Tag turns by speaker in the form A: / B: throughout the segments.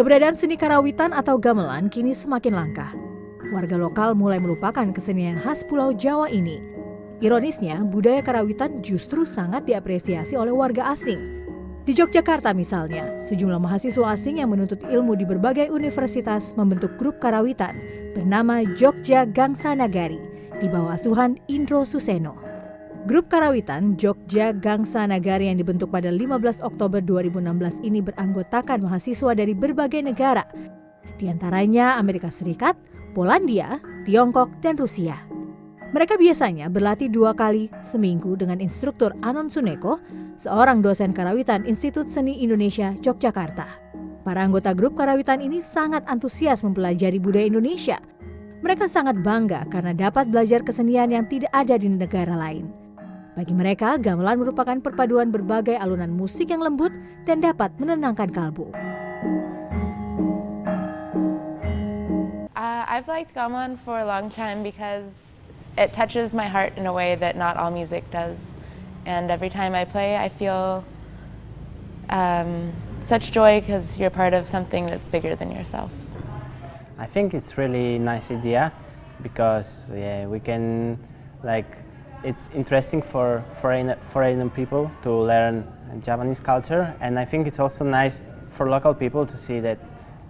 A: Keberadaan seni karawitan atau gamelan kini semakin langka. Warga lokal mulai melupakan kesenian khas Pulau Jawa ini. Ironisnya, budaya karawitan justru sangat diapresiasi oleh warga asing. Di Yogyakarta misalnya, sejumlah mahasiswa asing yang menuntut ilmu di berbagai universitas membentuk grup karawitan bernama Jogja Gangsa Nagari di bawah asuhan Indro Suseno. Grup karawitan Jogja Gangsa Nagari yang dibentuk pada 15 Oktober 2016 ini beranggotakan mahasiswa dari berbagai negara, di antaranya Amerika Serikat, Polandia, Tiongkok, dan Rusia. Mereka biasanya berlatih 2 kali seminggu dengan instruktur Anon Suneko, seorang dosen karawitan Institut Seni Indonesia Yogyakarta. Para anggota grup karawitan ini sangat antusias mempelajari budaya Indonesia. Mereka sangat bangga karena dapat belajar kesenian yang tidak ada di negara lain. Bagi mereka, gamelan merupakan perpaduan berbagai alunan musik yang lembut dan dapat menenangkan kalbu.
B: I've liked gamelan for a long time because it touches my heart in a way that not all music does. And every time I play, I feel such joy because you're part of something that's bigger than yourself.
C: I think it's really nice idea because we can it's interesting for foreign people to learn Japanese culture, and I think it's also nice for local people to see that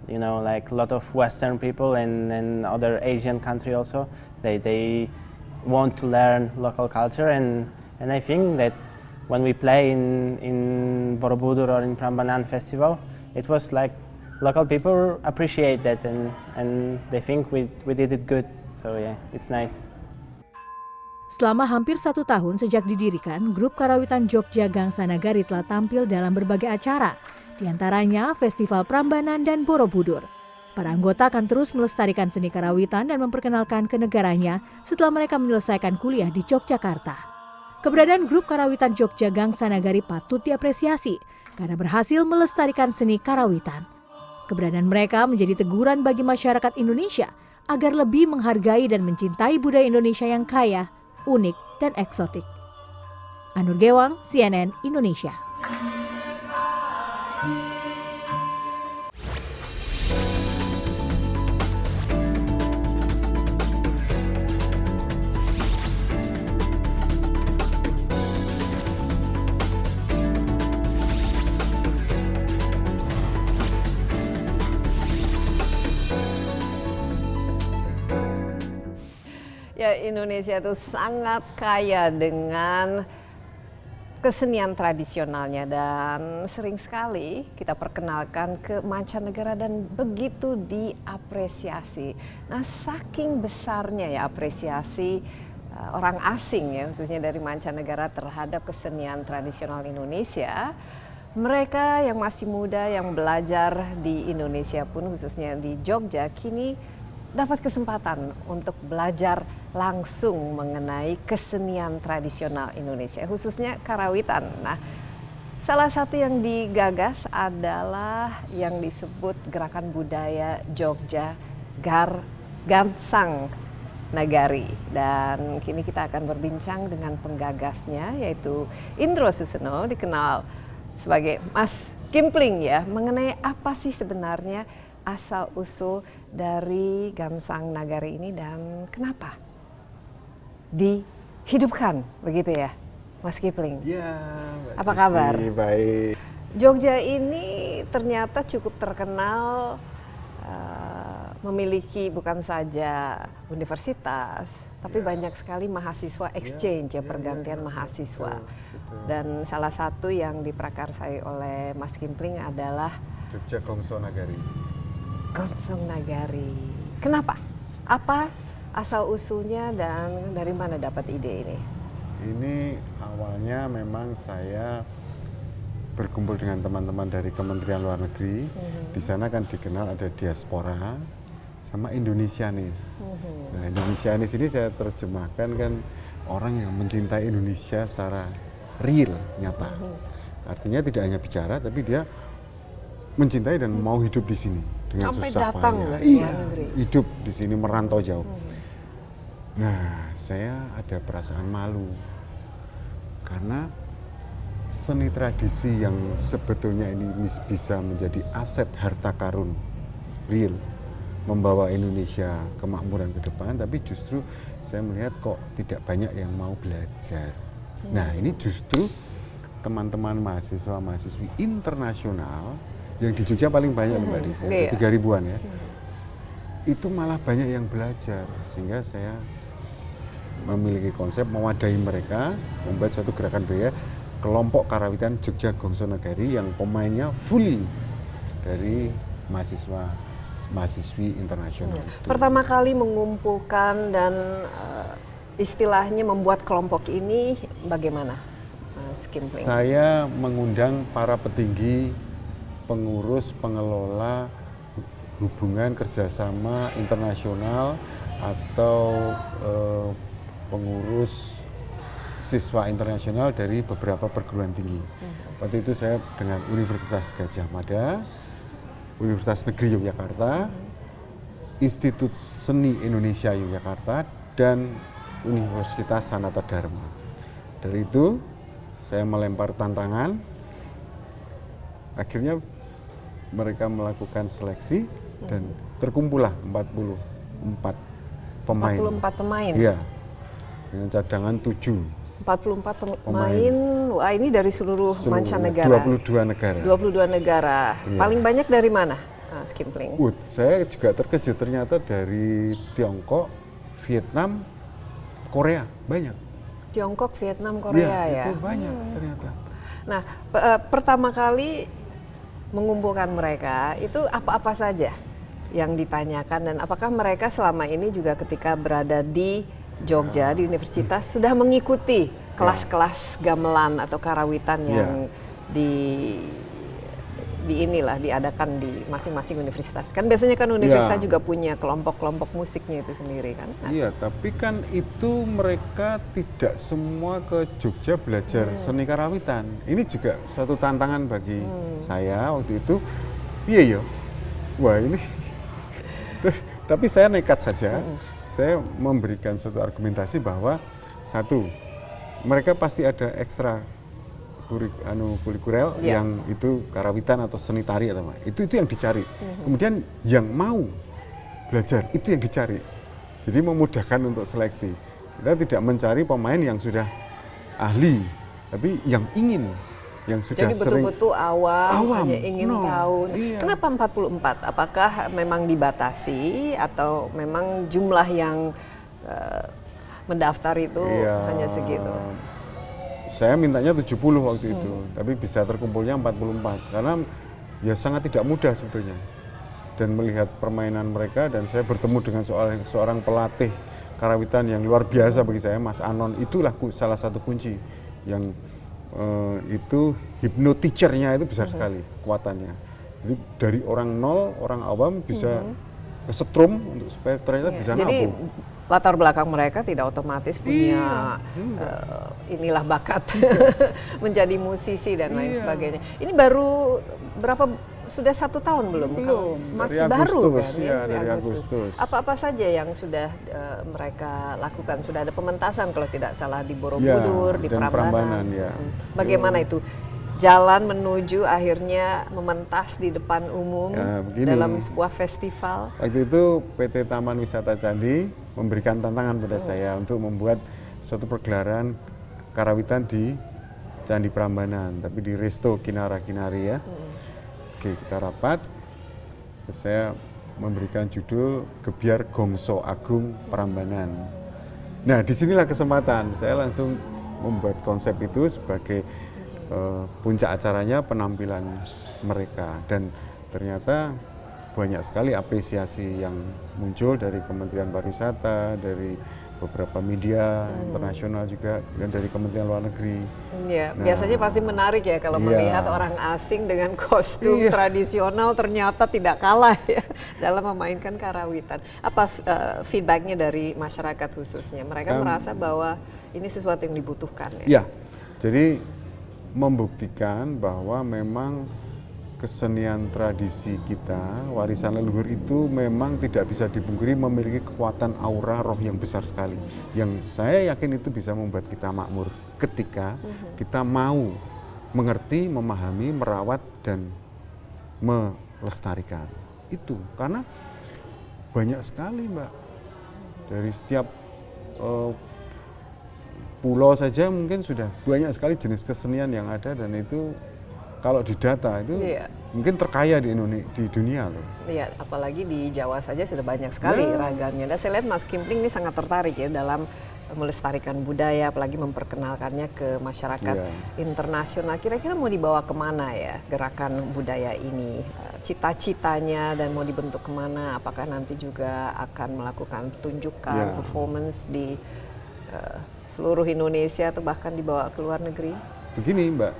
C: a lot of Western people and other Asian country also they want to learn local culture, and I think that when we play in Borobudur or in Prambanan festival, it was like local people appreciate that and they think we did it good, so it's nice.
A: Selama hampir 1 tahun sejak didirikan, grup karawitan Jogja Gangsa Nagari telah tampil dalam berbagai acara, di antaranya Festival Prambanan dan Borobudur. Para anggota akan terus melestarikan seni karawitan dan memperkenalkan ke negaranya setelah mereka menyelesaikan kuliah di Yogyakarta. Keberadaan grup karawitan Jogja Gangsa Nagari patut diapresiasi karena berhasil melestarikan seni karawitan. Keberadaan mereka menjadi teguran bagi masyarakat Indonesia agar lebih menghargai dan mencintai budaya Indonesia yang kaya, unik, dan eksotik. Anur Gewang, CNN Indonesia.
D: Ya, Indonesia itu sangat kaya dengan kesenian tradisionalnya dan sering sekali kita perkenalkan ke mancanegara dan begitu diapresiasi. Nah, saking besarnya ya apresiasi orang asing ya, khususnya dari mancanegara terhadap kesenian tradisional Indonesia, mereka yang masih muda yang belajar di Indonesia pun khususnya di Jogja kini dapat kesempatan untuk belajar langsung mengenai kesenian tradisional Indonesia, khususnya karawitan. Nah, salah satu yang digagas adalah yang disebut Gerakan Budaya Jogja Gansang Nagari. Dan kini kita akan berbincang dengan penggagasnya, yaitu Indro Suseno, dikenal sebagai Mas Kimpling ya, mengenai apa sih sebenarnya asal-usul dari Gansang Nagari ini dan kenapa dihidupkan begitu ya, Mas Kipling?
E: Ya,
D: apa kabar?
E: Baik.
D: Jogja ini ternyata cukup terkenal memiliki bukan saja universitas, tapi banyak sekali mahasiswa exchange pergantian mahasiswa.
E: Betul.
D: Dan salah satu yang diprakarsai oleh Mas Kimpling adalah
E: Jogja Gangsa Nagari.
D: Gangsa Nagari. Kenapa? Apa asal-usulnya dan dari mana dapat ide ini?
E: Ini awalnya memang saya berkumpul dengan teman-teman dari Kementerian Luar Negeri. Di sana kan dikenal ada diaspora sama Indonesianis. Nah, Indonesianis ini saya terjemahkan kan orang yang mencintai Indonesia secara real, nyata. Artinya tidak hanya bicara, tapi dia mencintai dan mau hidup di sini dengan
D: sampai
E: susah
D: datang
E: payah.
D: ke luar negeri.
E: Hidup di sini merantau jauh. Nah, saya ada perasaan malu karena seni tradisi yang sebetulnya ini bisa menjadi aset harta karun real, membawa Indonesia kemakmuran ke depan, tapi justru saya melihat kok tidak banyak yang mau belajar. Nah, ini justru teman-teman mahasiswa-mahasiswi internasional yang di Jogja paling banyak Mbak Desi, 3.000-an ya. Itu malah banyak yang belajar, sehingga saya memiliki konsep mewadahi mereka, membuat suatu gerakan budaya kelompok karawitan Jogja Gongso Negari yang pemainnya fully dari mahasiswi internasional.
D: Pertama kali mengumpulkan dan istilahnya membuat kelompok ini bagaimana, Mas Kimpling?
E: Saya mengundang para petinggi, pengurus, pengelola hubungan kerjasama internasional atau pengurus siswa internasional dari beberapa perguruan tinggi. Waktu itu saya dengan Universitas Gadjah Mada, Universitas Negeri Yogyakarta, Institut Seni Indonesia Yogyakarta, dan Universitas Sanata Dharma. Dari itu saya melempar tantangan, akhirnya mereka melakukan seleksi dan terkumpullah 44 pemain.
D: 44 pemain?
E: Iya, dengan cadangan 7.
D: 44 pemain, wah ini dari seluruh mancanegara.
E: 22 negara.
D: 22 negara.
E: Iya.
D: Paling banyak dari mana, Mas Kimpling?
E: Saya juga terkejut ternyata dari Tiongkok, Vietnam, Korea, banyak.
D: Tiongkok, Vietnam, Korea ya.
E: Itu banyak ternyata.
D: Nah, pertama kali mengumpulkan mereka, itu apa-apa saja yang ditanyakan dan apakah mereka selama ini juga ketika berada di Jogja, di universitas, sudah mengikuti kelas-kelas gamelan atau karawitan yang diadakan di masing-masing universitas. Kan biasanya kan universitas juga punya kelompok-kelompok musiknya itu sendiri kan.
E: Iya, tapi kan itu mereka tidak semua ke Jogja belajar seni karawitan. Ini juga suatu tantangan bagi saya waktu itu. Iya ya, wah ini. Tapi saya nekat saja. Saya memberikan suatu argumentasi bahwa satu, mereka pasti ada ekstra kurikuler yang itu karawitan atau seni tari atau apa. Itu yang dicari. Kemudian yang mau belajar itu yang dicari. Jadi memudahkan untuk seleksi. Kita tidak mencari pemain yang sudah ahli, tapi yang ingin, yang sudah
D: jadi betul-betul awam, hanya ingin tahu.
E: Iya.
D: Kenapa 44? Apakah memang dibatasi atau memang jumlah yang mendaftar itu hanya segitu?
E: Saya mintanya 70 waktu itu, tapi bisa terkumpulnya 44 karena ya sangat tidak mudah sebetulnya. Dan melihat permainan mereka, dan saya bertemu dengan seorang pelatih karawitan yang luar biasa bagi saya, Mas Anon. Itulah salah satu kunci yang itu hypnoteacher-nya itu besar sekali kekuatannya. Jadi dari orang nol, orang awam bisa kesetrum untuk supaya ternyata bisa
D: Jadi
E: nabung.
D: latar belakang mereka tidak otomatis punya inilah bakat menjadi musisi dan lain sebagainya. Ini baru sudah 1 tahun belum?
E: Belum,
D: Masih
E: dari
D: baru
E: Agustus,
D: kan?
E: ya, dari Agustus.
D: Apa-apa saja yang sudah mereka lakukan? Sudah ada pementasan kalau tidak salah di Borobudur, di Prambanan.
E: Ya.
D: Bagaimana itu? Jalan menuju akhirnya mementas di depan umum dalam sebuah festival.
E: Waktu itu PT Taman Wisata Candi memberikan tantangan pada saya untuk membuat suatu pergelaran karawitan di Candi Prambanan, tapi di Resto Kinara-Kinari ya. Oke, kita rapat, saya memberikan judul Gebyar Gongso Agung Prambanan. Nah, disinilah kesempatan, saya langsung membuat konsep itu sebagai puncak acaranya, penampilan mereka. Dan ternyata banyak sekali apresiasi yang muncul dari Kementerian Pariwisata, dari beberapa media internasional juga, dan dari Kementerian Luar Negeri.
D: Ya, biasanya pasti menarik ya kalau melihat orang asing dengan kostum tradisional ternyata tidak kalah ya dalam memainkan karawitan. Apa feedbacknya dari masyarakat khususnya? Mereka merasa bahwa ini sesuatu yang dibutuhkan ya?
E: Ya, jadi membuktikan bahwa memang kesenian tradisi kita, warisan leluhur itu memang tidak bisa dipungkiri memiliki kekuatan aura roh yang besar sekali. Yang saya yakin itu bisa membuat kita makmur ketika kita mau mengerti, memahami, merawat dan melestarikan. Itu karena banyak sekali Mbak, dari setiap pulau saja mungkin sudah banyak sekali jenis kesenian yang ada, dan itu kalau didata itu mungkin terkaya di Indonesia, di dunia loh.
D: Iya, apalagi di Jawa saja sudah banyak sekali ragamnya. Dan saya lihat Mas Kimpling ini sangat tertarik ya dalam melestarikan budaya, apalagi memperkenalkannya ke masyarakat internasional. Kira-kira mau dibawa kemana ya gerakan budaya ini? Cita-citanya dan mau dibentuk kemana? Apakah nanti juga akan melakukan pertunjukan, performance di seluruh Indonesia atau bahkan dibawa ke luar negeri?
E: Begini Mbak,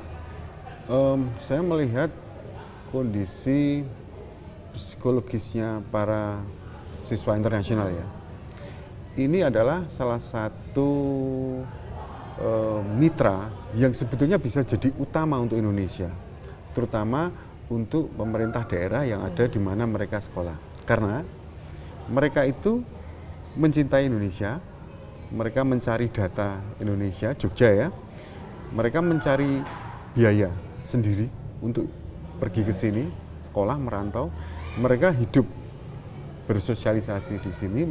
E: saya melihat kondisi psikologisnya para siswa internasional ya. Ini adalah salah satu mitra yang sebetulnya bisa jadi utama untuk Indonesia, terutama untuk pemerintah daerah yang ada di mana mereka sekolah. Karena mereka itu mencintai Indonesia, mereka mencari data Indonesia, Jogja ya, mereka mencari biaya sendiri untuk pergi ke sini, sekolah, merantau, mereka hidup bersosialisasi di sini,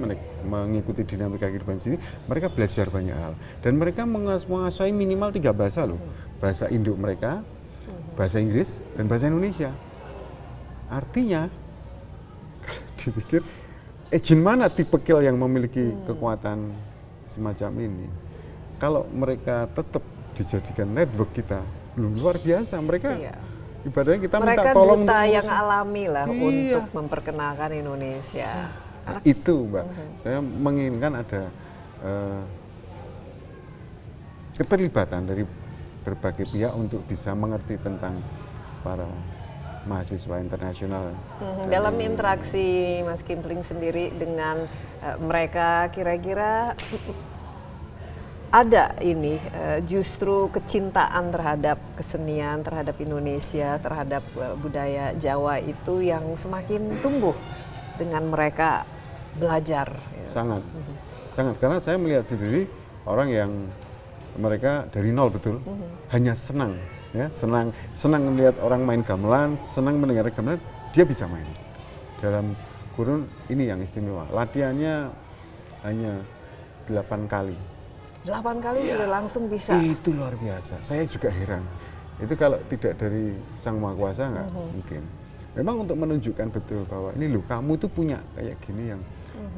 E: mengikuti dinamika kehidupan di sini, mereka belajar banyak hal. Dan mereka menguasai minimal 3 bahasa loh. Bahasa induk mereka, bahasa Inggris, dan bahasa Indonesia. Artinya, dipikir, jin mana tipe kill yang memiliki kekuatan semacam ini? Kalau mereka tetap dijadikan network kita, luar biasa. Mereka ibaratnya kita minta tolong
D: duta yang alami lah untuk memperkenalkan Indonesia.
E: Itu Mbak, saya menginginkan ada keterlibatan dari berbagai pihak untuk bisa mengerti tentang para mahasiswa internasional.
D: Dalam interaksi Mas Kimpling sendiri dengan mereka, kira-kira ada ini justru kecintaan terhadap kesenian, terhadap Indonesia, terhadap budaya Jawa itu yang semakin tumbuh dengan mereka belajar.
E: Sangat, sangat. Karena saya melihat sendiri orang yang mereka dari nol betul, hanya senang, ya, senang melihat orang main gamelan, senang mendengar gamelan, dia bisa main. Dalam kurun ini yang istimewa. Latihannya hanya 8 kali.
D: 8 kali sudah langsung bisa.
E: Itu luar biasa. Saya juga heran. Itu kalau tidak dari Sang Maha Kuasa nggak mungkin. Memang untuk menunjukkan betul bahwa ini loh, kamu itu punya kayak gini yang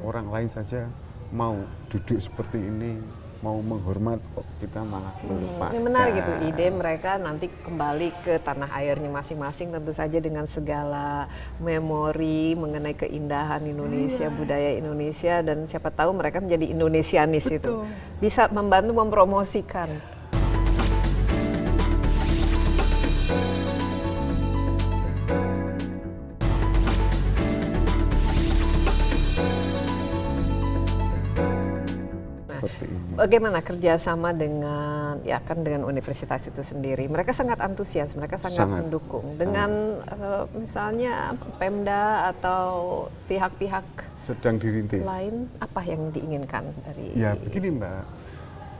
E: orang lain saja mau duduk seperti ini, mau menghormat, kok kita malah melupakan.
D: Ini menarik gitu ide mereka nanti kembali ke tanah airnya masing-masing, tentu saja dengan segala memori mengenai keindahan Indonesia, budaya Indonesia, dan siapa tahu mereka menjadi Indonesianis. Itu bisa membantu mempromosikan. Bagaimana kerjasama dengan dengan universitas itu sendiri? Mereka sangat antusias, mereka sangat mendukung. Dengan misalnya Pemda atau pihak-pihak
E: sedang dirintis
D: lain, apa yang diinginkan dari?
E: Ya begini Mbak,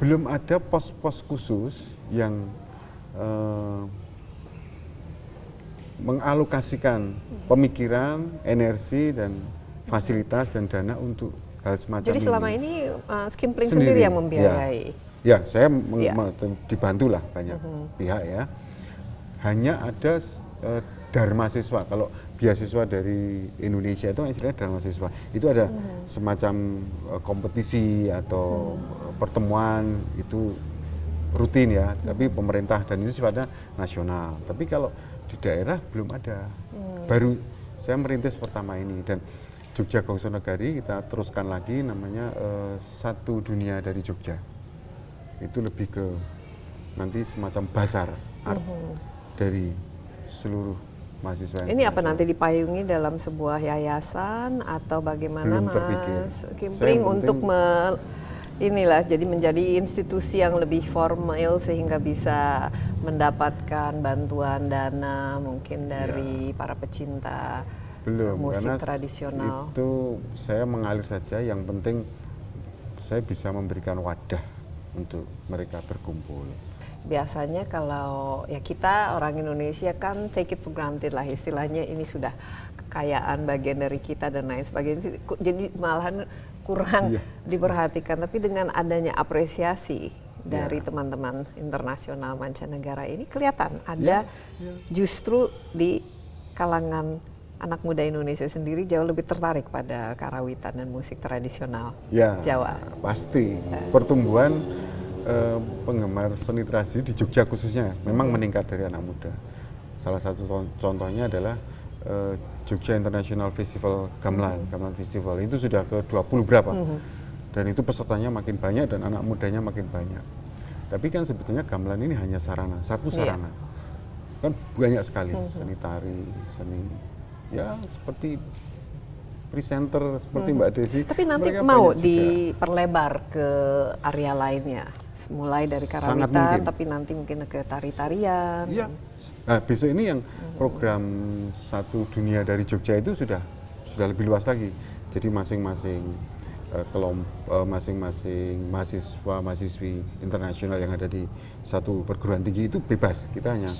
E: belum ada pos-pos khusus yang mengalokasikan pemikiran, energi dan fasilitas dan dana untuk hal semacam ini.
D: Jadi selama ini Kimpling sendiri yang membiayai?
E: Ya, saya dibantu lah banyak pihak ya. Hanya ada Dharma Siswa. Kalau beasiswa dari Indonesia itu istilahnya Dharma Siswa. Itu ada semacam kompetisi atau pertemuan itu rutin ya. Tapi pemerintah dan itu sifatnya nasional. Tapi kalau di daerah belum ada. Baru saya merintis pertama ini, dan Jogja Gongso Negari kita teruskan lagi namanya Satu Dunia dari Jogja. Itu lebih ke nanti semacam bazar art dari seluruh mahasiswa.
D: Ini apa nanti dipayungi dalam sebuah yayasan atau bagaimana Mas Kimpling untuk jadi menjadi institusi yang lebih formal sehingga bisa mendapatkan bantuan dana mungkin dari para pecinta musik
E: karena
D: tradisional.
E: Itu saya mengalir saja, yang penting saya bisa memberikan wadah untuk mereka berkumpul.
D: biasanya kalau ya kita orang Indonesia kan take it for granted lah istilahnya, ini sudah kekayaan bagian dari kita dan lain sebagainya, jadi malahan kurang diperhatikan. Tapi dengan adanya apresiasi dari teman-teman internasional mancanegara ini, kelihatan ada justru di kalangan anak muda Indonesia sendiri jauh lebih tertarik pada karawitan dan musik tradisional Jawa.
E: Pasti pertumbuhan penggemar seni tradisi di Jogja khususnya memang meningkat dari anak muda. Salah satu contohnya adalah Jogja International Festival Gamelan Festival, itu sudah ke 20 berapa, dan itu pesertanya makin banyak dan anak mudanya makin banyak. Tapi kan sebetulnya gamelan ini hanya sarana, satu sarana, kan banyak sekali seni tari, seni ya seperti presenter seperti Mbak Desi.
D: Tapi nanti
E: mereka
D: mau
E: banyak juga.
D: diperlebar ke area lainnya, mulai dari karawitan, tapi nanti mungkin ke tari-tarian.
E: Iya. Nah, besok ini yang program Satu Dunia dari Jogja itu sudah lebih luas lagi. Jadi masing-masing kelompok, masing-masing mahasiswa mahasiswi internasional yang ada di satu perguruan tinggi itu bebas.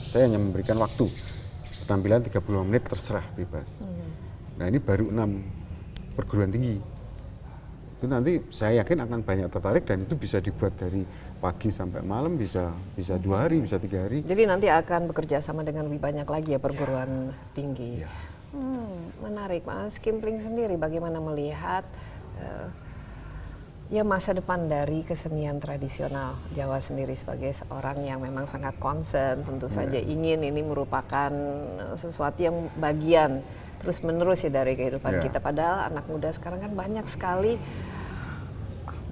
E: Saya hanya memberikan waktu penampilan 35 menit, terserah, bebas. Nah, ini baru 6 perguruan tinggi. Itu nanti saya yakin akan banyak tertarik, dan itu bisa dibuat dari pagi sampai malam, bisa 2 hari, bisa 3 hari.
D: Jadi nanti akan bekerja sama dengan lebih banyak lagi ya perguruan tinggi.
E: Ya.
D: Menarik, Mas Kimpling sendiri bagaimana melihat ya masa depan dari kesenian tradisional Jawa sendiri sebagai seorang yang memang sangat concern, tentu saja ingin ini merupakan sesuatu yang bagian terus menerus ya dari kehidupan kita. Padahal anak muda sekarang kan banyak sekali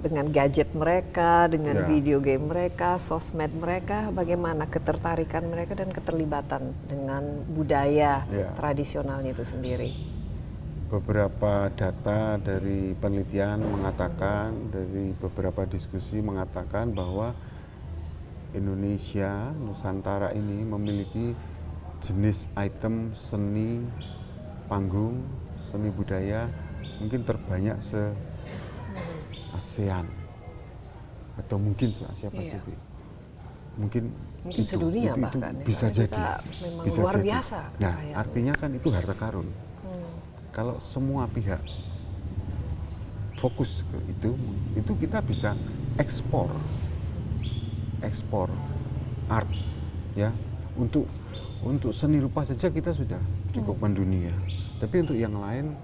D: dengan gadget mereka, dengan video game mereka, sosmed mereka, bagaimana ketertarikan mereka dan keterlibatan dengan budaya tradisionalnya itu sendiri.
E: Beberapa data dari penelitian mengatakan, dari beberapa diskusi mengatakan bahwa Indonesia, Nusantara ini memiliki jenis item seni panggung, seni budaya mungkin terbanyak se-ASEAN atau mungkin se-Asia Pasifik. Mungkin itu,
D: sedunia
E: itu
D: bahkan
E: bisa
D: ya.
E: jadi,
D: Memang
E: bisa
D: luar
E: jadi.
D: biasa.
E: Nah,
D: kayaknya.
E: artinya kan itu harta karun. Kalau semua pihak fokus ke itu kita bisa ekspor art, ya. Untuk seni rupa saja kita sudah cukup mendunia. Tapi untuk yang lain,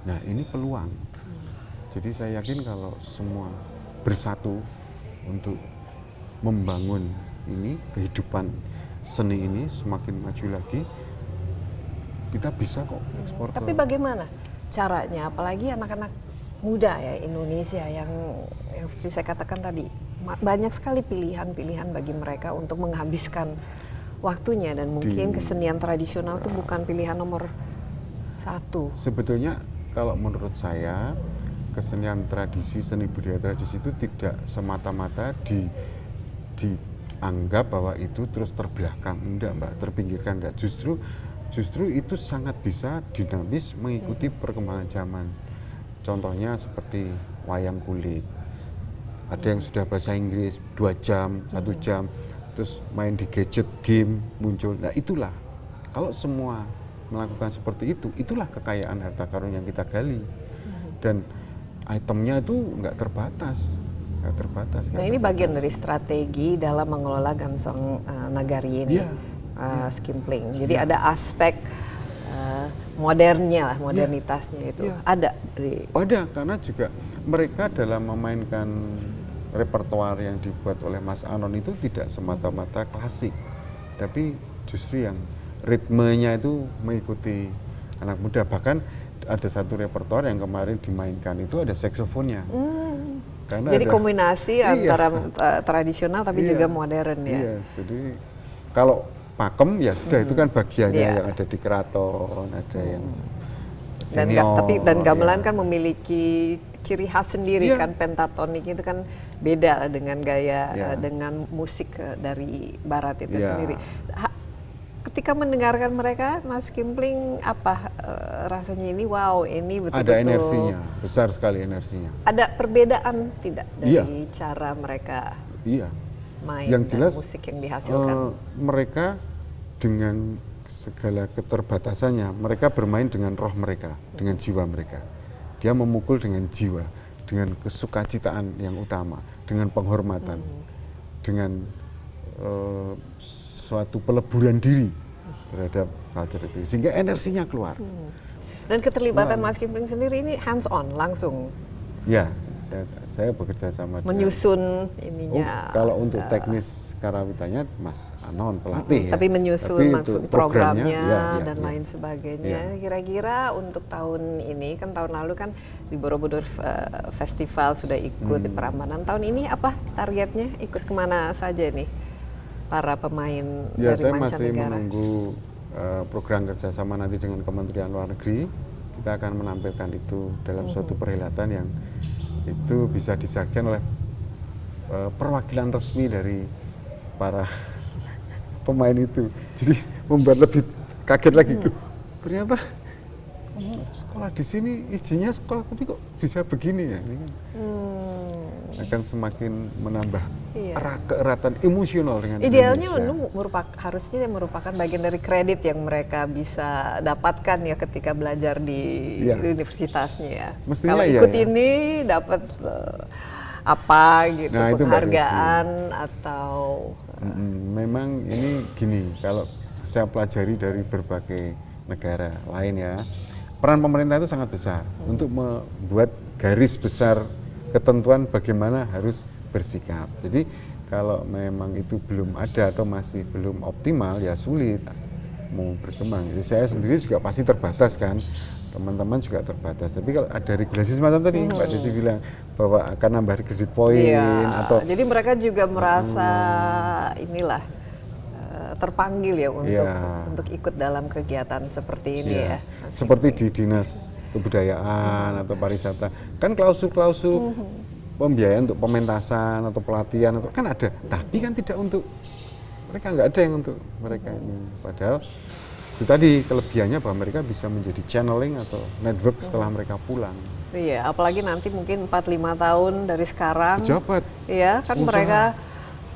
E: nah ini peluang. Jadi saya yakin kalau semua bersatu untuk membangun ini, kehidupan seni ini semakin maju lagi, kita bisa kok ekspor.
D: Tapi bagaimana caranya, apalagi anak-anak muda ya Indonesia yang seperti saya katakan tadi, banyak sekali pilihan-pilihan bagi mereka untuk menghabiskan waktunya, dan mungkin kesenian tradisional itu bukan pilihan nomor 1.
E: Sebetulnya kalau menurut saya, kesenian tradisi, seni budaya tradisi itu tidak semata-mata dianggap bahwa itu terus terbelakang, enggak Mbak, terpinggirkan, enggak. Justru itu sangat bisa dinamis mengikuti perkembangan zaman. Contohnya seperti wayang kulit. Ada yang sudah bahasa Inggris 2 jam, 1 jam, terus main di gadget, game muncul. Nah itulah, kalau semua melakukan seperti itu, itulah kekayaan harta karun yang kita gali. Dan itemnya itu nggak terbatas.
D: Nah ini bagian dari strategi dalam mengelola Gamsong Nagari ini. Skimpling. Jadi ada aspek modernnya lah, modernitasnya itu ada.
E: Ada, karena juga mereka dalam memainkan repertoar yang dibuat oleh Mas Anon itu tidak semata-mata klasik, tapi justru yang ritmenya itu mengikuti anak muda. Bahkan ada satu repertoar yang kemarin dimainkan itu ada saksofonnya. Karena
D: jadi kombinasi antara tradisional tapi juga modern ya.
E: Iya, jadi kalau pakem ya sudah itu kan bagiannya yang ada di keraton, ada yang senior.
D: Dan gamelan kan memiliki ciri khas sendiri kan, pentatonik itu kan beda dengan gaya dengan musik dari barat itu sendiri. Ketika mendengarkan mereka, Mas Kimpling, apa rasanya ini? Wow, ini betul-betul
E: ada energinya, besar sekali energinya.
D: Ada perbedaan tidak dari cara mereka?
E: Iya,
D: main
E: Yang
D: dan
E: jelas
D: musik yang dihasilkan?
E: mereka dengan segala keterbatasannya, mereka bermain dengan roh mereka, dengan jiwa mereka. Dia memukul dengan jiwa, dengan kesukacitaan yang utama, dengan penghormatan, dengan suatu peleburan diri terhadap culture itu, sehingga energinya keluar.
D: Dan keterlibatan Mas Kimpling sendiri ini hands on langsung
E: Ya, saya bekerja sama dengan
D: menyusun ininya.
E: kalau untuk teknis karawitannya Mas Anon pelatih ya.
D: Tapi menyusun
E: Tapi
D: maksud
E: untuk programnya,
D: programnya
E: ya,
D: dan
E: ya.
D: lain sebagainya. Kira-kira untuk tahun ini kan tahun lalu kan di Borobudur Festival sudah ikut di Prambanan. Tahun ini apa targetnya? Ikut kemana saja nih para pemain
E: Ya,
D: dari
E: saya masih
D: mancanegara?
E: menunggu program kerjasama nanti dengan Kementerian Luar Negeri. Kita akan menampilkan itu dalam suatu perhelatan yang itu bisa disaksikan oleh perwakilan resmi dari para pemain itu. Jadi membuat lebih kaget lagi. Loh, ternyata sekolah di sini izinnya sekolah, tapi kok bisa begini ya? Ini kan akan semakin menambah keeratan emosional dengan
D: Idealnya
E: Indonesia.
D: harusnya merupakan bagian dari kredit yang mereka bisa dapatkan ya ketika belajar di universitasnya ya.
E: Mestinya
D: Kalau
E: iya,
D: ikut
E: ya.
D: ini dapat apa gitu,
E: Nah, itu Mbak
D: penghargaan atau
E: Memang ini gini, kalau saya pelajari dari berbagai negara lain ya, peran pemerintah itu sangat besar untuk membuat garis besar ketentuan bagaimana harus bersikap. Jadi kalau memang itu belum ada atau masih belum optimal, ya sulit mau berkembang. Jadi saya sendiri juga pasti terbatas kan, teman-teman juga terbatas. Tapi kalau ada regulasi semacam tadi Mbak Desi bilang bahwa akan nambah kredit poin atau
D: jadi mereka juga merasa inilah terpanggil ya untuk ikut dalam kegiatan seperti ini ya.
E: Seperti di dinas kebudayaan atau pariwisata kan klausul-klausul pembiayaan untuk pementasan atau pelatihan atau kan ada, tapi kan tidak untuk mereka, nggak ada yang untuk mereka ini. Padahal itu tadi kelebihannya bahwa mereka bisa menjadi channeling atau network setelah mereka pulang.
D: Iya, apalagi nanti mungkin 4-5 tahun dari sekarang.
E: Pejabat.
D: Iya, kan
E: pengusaha.
D: mereka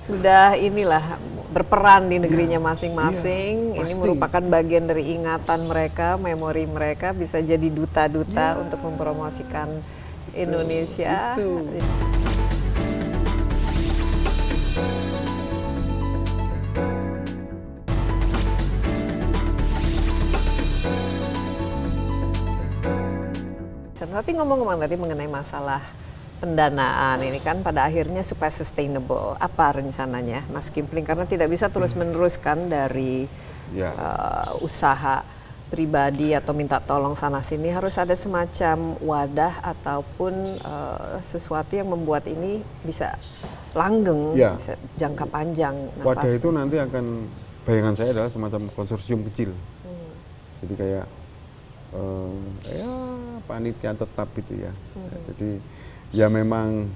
D: sudah inilah berperan di negerinya masing-masing. Ini
E: pasti.
D: merupakan bagian dari ingatan mereka, memori mereka, bisa jadi duta-duta untuk mempromosikan Indonesia.
E: Itu.
D: Tapi ngomong-ngomong tadi mengenai masalah pendanaan ini kan pada akhirnya supaya sustainable, apa rencananya Mas Kimpling? Karena tidak bisa terus-menerus kan dari usaha pribadi atau minta tolong sana-sini, harus ada semacam wadah ataupun sesuatu yang membuat ini bisa langgeng, bisa jangka panjang nafasnya.
E: Wadah itu nanti akan, bayangan saya adalah semacam konsorsium kecil. Jadi kayak panitia tetap itu ya. Jadi ya memang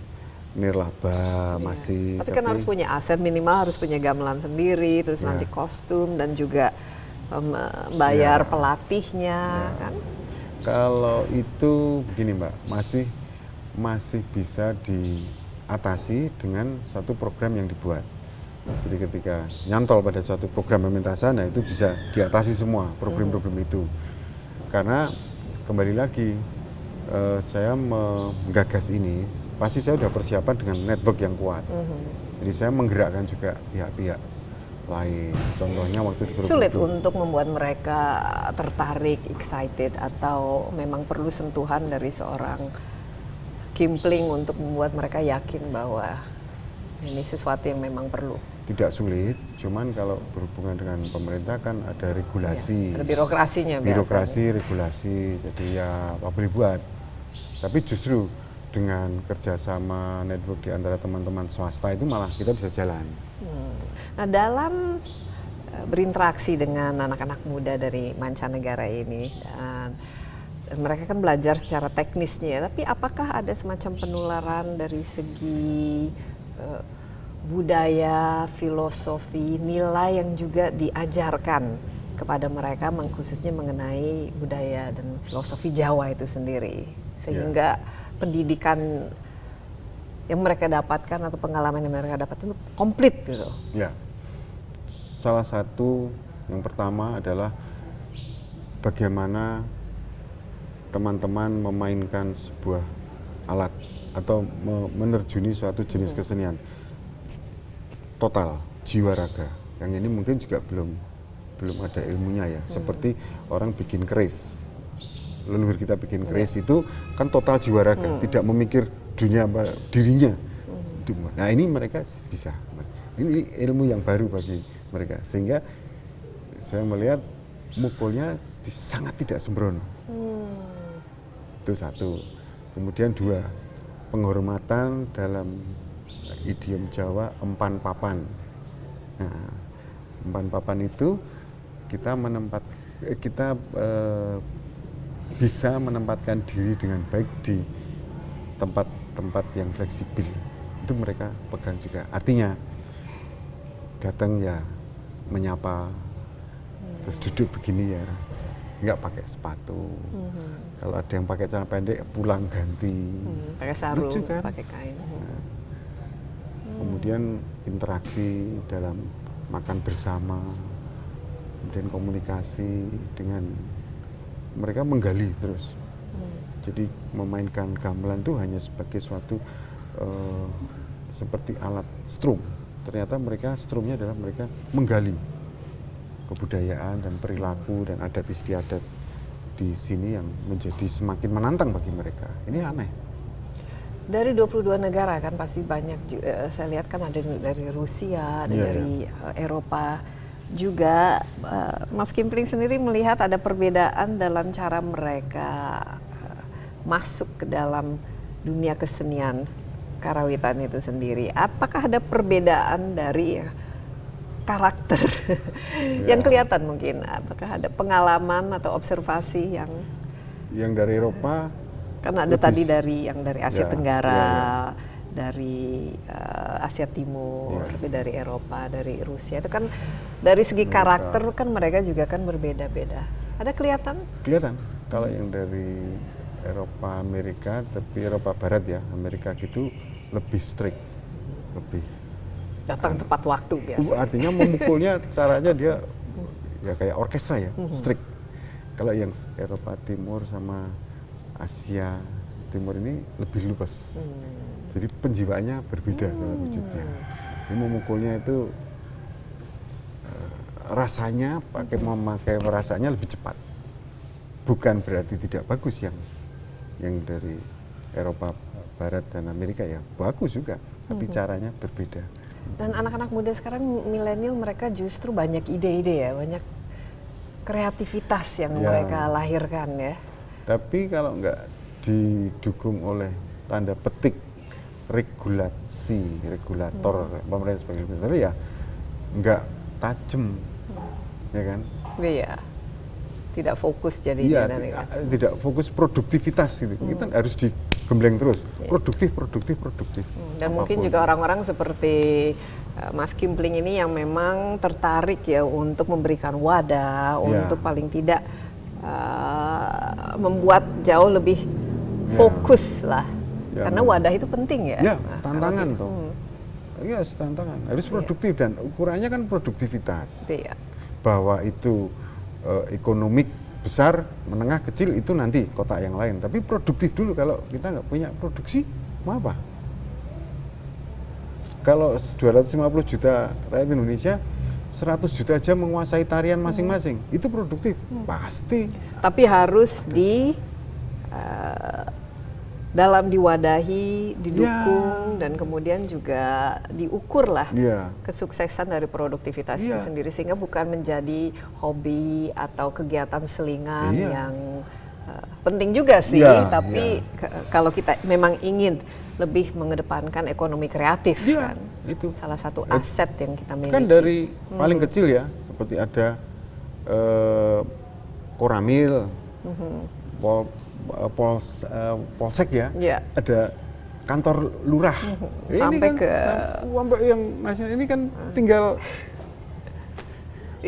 E: nirlaba masih.
D: Tapi kan harus punya aset, minimal harus punya gamelan sendiri, terus nanti kostum dan juga bayar pelatihnya kan.
E: Kalau itu begini Mbak, masih bisa diatasi dengan satu program yang dibuat. Jadi ketika nyantol pada suatu program pementasan, nah itu bisa diatasi semua problem-problem itu. Karena kembali lagi saya menggagas ini, pasti saya sudah persiapan dengan network yang kuat. Jadi saya menggerakkan juga pihak-pihak lain. Contohnya waktu di Borobudur.
D: Sulit untuk membuat mereka tertarik, excited, atau memang perlu sentuhan dari seorang Kimpling untuk membuat mereka yakin bahwa ini sesuatu yang memang perlu.
E: Tidak sulit, cuman kalau berhubungan dengan pemerintah kan ada regulasi.
D: Ada birokrasinya biasanya.
E: Birokrasi, regulasi, jadi ya apa boleh buat. Tapi justru dengan kerjasama network di antara teman-teman swasta itu malah kita bisa jalan.
D: Nah dalam berinteraksi dengan anak-anak muda dari mancanegara ini, dan mereka kan belajar secara teknisnya, tapi apakah ada semacam penularan dari segi budaya, filosofi, nilai yang juga diajarkan kepada mereka, khususnya mengenai budaya dan filosofi Jawa itu sendiri, sehingga pendidikan yang mereka dapatkan atau pengalaman yang mereka dapatkan itu komplit gitu.
E: Ya, salah satu yang pertama adalah bagaimana teman-teman memainkan sebuah alat atau menerjuni suatu jenis kesenian total jiwa raga. Yang ini mungkin juga belum ada ilmunya ya. Seperti orang bikin keris, leluhur kita bikin keris itu kan total jiwa raga, tidak memikir dunia dirinya. Nah ini mereka bisa. Ini ilmu yang baru bagi mereka, sehingga saya melihat mukulnya sangat tidak sembrono. Itu satu. Kemudian dua, penghormatan dalam idiom Jawa empan papan. Nah, empan papan itu kita bisa menempatkan diri dengan baik di tempat-tempat yang fleksibel. Itu mereka pegang juga. Artinya datang ya menyapa, terus duduk begini ya, nggak pakai sepatu. Kalau ada yang pakai celana pendek pulang ganti.
D: Pakai sarung,
E: Lucu kan?
D: pakai kain.
E: Nah, kemudian interaksi dalam makan bersama, kemudian komunikasi dengan mereka menggali terus. Jadi memainkan gamelan itu hanya sebagai suatu seperti alat strum. Ternyata mereka strumnya adalah mereka menggali kebudayaan dan perilaku dan adat istiadat di sini yang menjadi semakin menantang bagi mereka. Ini aneh.
D: Dari 22 negara kan pasti banyak, saya lihat kan ada dari Rusia, ada dari Eropa juga. Mas Kimpling sendiri melihat ada perbedaan dalam cara mereka masuk ke dalam dunia kesenian karawitan itu sendiri. Apakah ada perbedaan dari karakter yang kelihatan mungkin? Apakah ada pengalaman atau observasi yang
E: dari Eropa?
D: Karena ada tadi dari Asia Tenggara,
E: ya.
D: dari Asia Timur, tapi dari Eropa, dari Rusia itu kan dari segi karakter kan mereka juga kan berbeda-beda. Ada kelihatan?
E: Kelihatan. Kalau yang dari Eropa, Amerika, tapi Eropa Barat ya, Amerika gitu lebih strict, lebih
D: datang tepat waktu biasa.
E: Artinya memukulnya caranya dia ya kayak orkestra ya, strict. Kalau yang Eropa Timur sama Asia Timur ini lebih luas. Jadi penjiwaannya berbeda dalam wujudnya. Ini memukulnya itu rasanya memakai rasanya lebih cepat. Bukan berarti tidak bagus yang dari Eropa Barat dan Amerika ya, bagus juga, tapi caranya berbeda.
D: Dan anak-anak muda sekarang milenial mereka justru banyak ide-ide ya, banyak kreativitas yang mereka lahirkan ya.
E: Tapi kalau nggak didukung oleh tanda petik regulator pemerintah sebagai regulator ya nggak tajam, ya kan?
D: Iya, tidak fokus jadinya.
E: Iya, tidak fokus produktivitas gitu. Kita harus digembleng terus, produktif.
D: Dan mungkin juga orang-orang seperti Mas Kimpling ini yang memang tertarik ya untuk memberikan wadah, untuk paling tidak membuat jauh lebih fokus lah. Karena wadah itu penting ya.
E: Ya, tantangan toh. Iya, tantangan. Harus produktif dan ukurannya kan produktivitas.
D: Iya.
E: Bahwa itu ekonomik besar, menengah, kecil itu nanti kotak yang lain. Tapi produktif dulu. Kalau kita nggak punya produksi, mau apa? Kalau 250 juta rakyat Indonesia, 100 juta aja menguasai tarian masing-masing, itu produktif, pasti.
D: Tapi harus dalam diwadahi, didukung, dan kemudian juga diukur lah kesuksesan dari produktivitas itu sendiri, sehingga bukan menjadi hobi atau kegiatan selingan yang penting juga sih, tapi kalau kita memang ingin lebih mengedepankan ekonomi kreatif kan, itu salah satu aset yang kita miliki.
E: Kan dari paling kecil ya, seperti ada Koramil, Polsek ya, ada kantor lurah.
D: Sampai
E: ini kan
D: ke
E: sampai yang nasional ini kan tinggal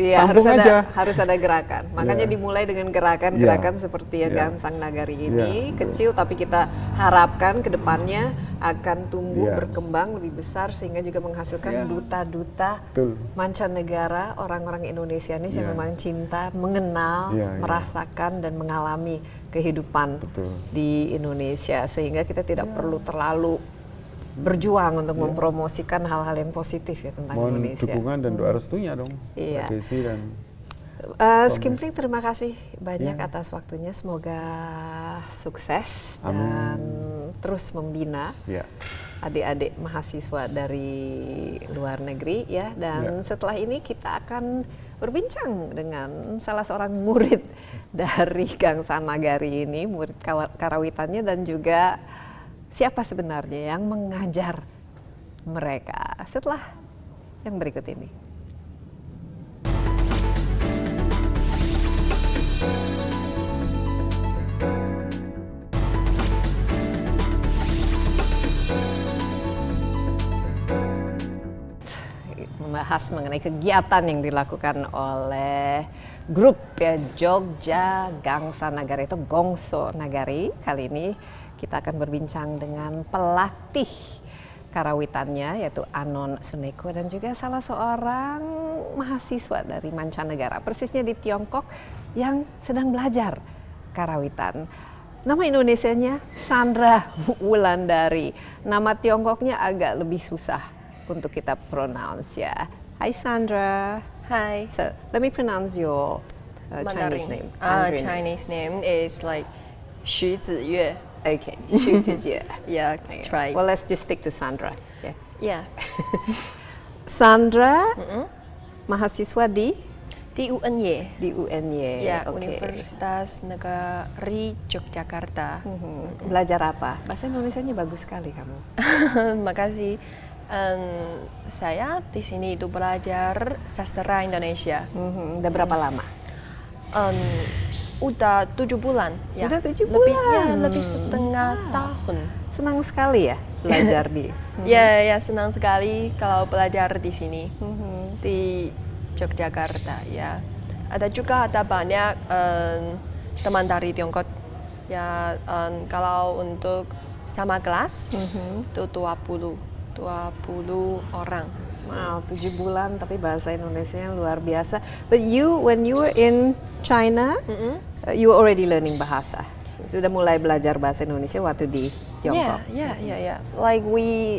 D: Iya,
E: tampung aja.
D: harus ada gerakan. Makanya
E: Iya.
D: dimulai dengan gerakan-gerakan seperti ya Gangsang Nagari ini,
E: Iya,
D: kecil tapi kita harapkan ke depannya akan tumbuh,
E: Iya.
D: berkembang lebih besar sehingga juga menghasilkan
E: Iya.
D: duta-duta
E: Betul.
D: mancanegara, orang-orang Indonesia ini yang
E: Iya.
D: memang cinta, mengenal,
E: Iya, iya.
D: merasakan dan mengalami kehidupan
E: Betul.
D: di Indonesia sehingga kita tidak perlu terlalu berjuang untuk mempromosikan hal-hal yang positif ya tentang
E: Mohon
D: Indonesia.
E: dukungan dan doa restunya dong,
D: Iya.
E: Mbak Desi dan
D: Skimpling, terima kasih banyak
E: Ya.
D: atas waktunya. Semoga sukses
E: Amin.
D: dan terus membina
E: ya.
D: adik-adik mahasiswa dari luar negeri ya. Dan setelah ini kita akan berbincang dengan salah seorang murid dari Gangsang Nagari ini, murid karawitannya, dan juga siapa sebenarnya yang mengajar mereka setelah yang berikut ini. Membahas mengenai kegiatan yang dilakukan oleh grup ya Jogja Gangsang Nagari atau Gongso Nagari. Kali ini kita akan berbincang dengan pelatih karawitannya yaitu Anon Suneko dan juga salah seorang mahasiswa dari mancanegara persisnya di Tiongkok yang sedang belajar karawitan. Nama Indonesianya Sandra Wulandari. Nama Tiongkoknya agak lebih susah untuk kita pronounce ya. Hi Sandra.
F: Hi.
D: So let me pronounce your Chinese name. Mandarin name.
F: Chinese name is like Xu Ziyue.
D: Okay, Xu Zhijie.
F: Yeah, try.
D: Well, let's just stick to Sandra. Yeah.
F: Yeah.
D: Sandra, mahasiswa di
F: Di UNY.
D: di UNY.
F: Ya,
D: Oke.
F: Universitas Negeri Yogyakarta.
D: Belajar apa? Bahasa Indonesianya bagus sekali kamu.
F: Makasih. Saya di sini itu belajar sastra Indonesia.
D: Udah berapa lama?
F: Udah 7 bulan. Ya.
D: Udah 7
F: Lebih,
D: bulan.
F: ya, lebih setengah tahun.
D: Senang sekali ya belajar di.
F: Ya, senang sekali kalau belajar di sini di Yogyakarta. Ya, ada banyak teman dari Tiongkok. Ya, kalau untuk sama kelas itu 20 orang.
D: Wow, 7 bulan tapi bahasa Indonesia luar biasa. But when you were in China, you were already learning bahasa. Sudah mulai belajar bahasa Indonesia waktu di Tiongkok.
F: Yeah. Like we